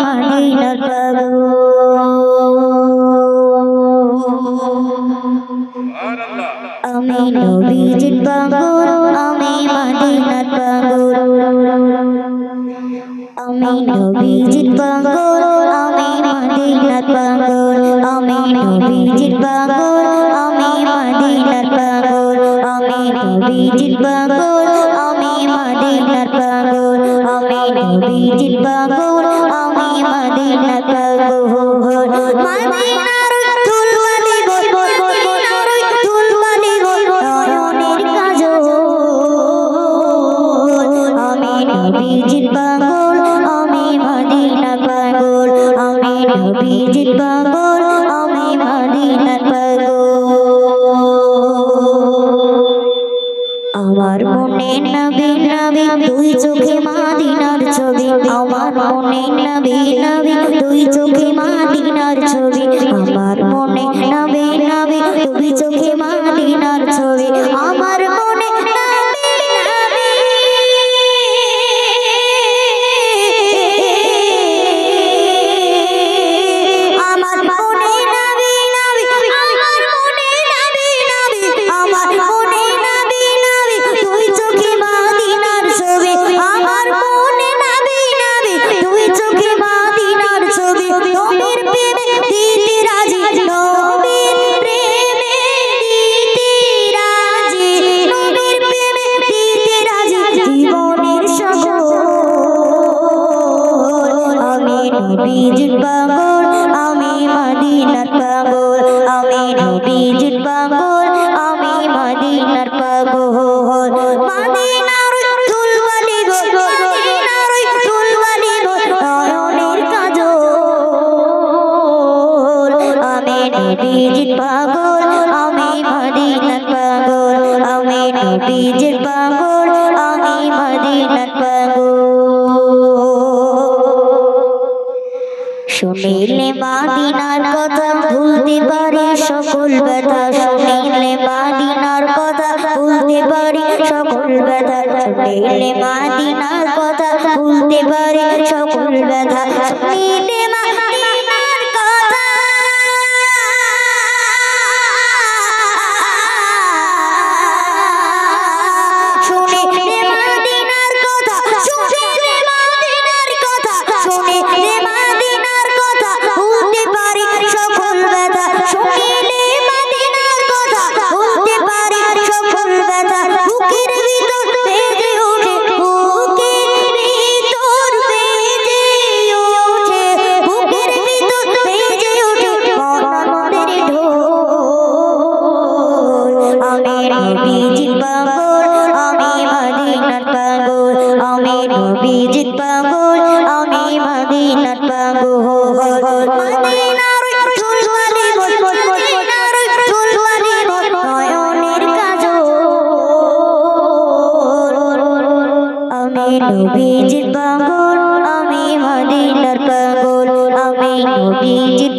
মদিনার পাগল আমি নবীজির পাগল আমি মদিনার পাগল আমি নবীজির পাগল আমি মদিনার পাগল আমি নবীজির পাগল আমি মদিনার পাগল আমি নবীজির পাগল আমি মদিনার পাগল আমি নবীজির পাগল আমি মদিনার পাগল মদিনার তুলবালি গো মদিনার তুলবালি গো নয়নের কাজল আমি নবীজির পাগল আমি মদিনার পাগল আমি নবীজির পাগল আমি মদিনার পাগল আমার মনে নবী নবী দুই চোখে মদিনার ছবি আমার মনে নবী নবী দুই চোখে মদিনার ছবি আমার মনে নবী নবী দুই চোখে মদিনার ছবি আমার মনে নবী নবী আমার মনে নবী নবী আমার মনে নবী নবী আমার মনে নবী নবী দুই চোখে মদিনার ছবি আমার মনে নবী নবী দুই চোখে মদিনার ছবি নবীর প্রেমে দিতে রাজি নবীর প্রেমে দিতে রাজি নবীর প্রেমে দিতে রাজি জীবনের সকল আমি নবীজির পাগল আমি মদিনার পাগল আমি নবীজির পাগল আমি মদিনার পাগল মদিনার তুলবালি গো মদিনার তুলবালি গো নয়নের কাজল আমি নবীজির পাগল আমি মদিনার পাগল আমি নবীজির পাগল আমি মদিনার পাগল শুনিলে মদিনার কথা ভুলতে পারি সকল ব্যথা শুনিলে মদিনার কথা ভুলতে পারি সকল ব্যথা শুনিলে মদিনার কথা ভুলতে পারি সকল ব্যথা শুনিলে মদিনার কথা শুনিলে মদিনার কথা শুনিলে মদিনার কথা শুনিলে মদিনার কথা ভুলতে পারি সকল ব্যথা শুনিলে মদিনার কথা ভুলতে পারি সকল ব্যথা বুকের ভিতর বেজে ওঠে বুকের ভিতর বেজে ওঠে বুকের ভিতর বেজে ওঠে মনের ঢোল আমি নবীজির পাগল আমি মদিনার পাগল আমি নবীজির পাগল আমি মদিনার পাগল মদিনার তুলবালি গো মদিনার তুলবালি গো নয়নের কাজল আমি নবীজির পাগল আমি মদিনার পাগল আমি নবীজির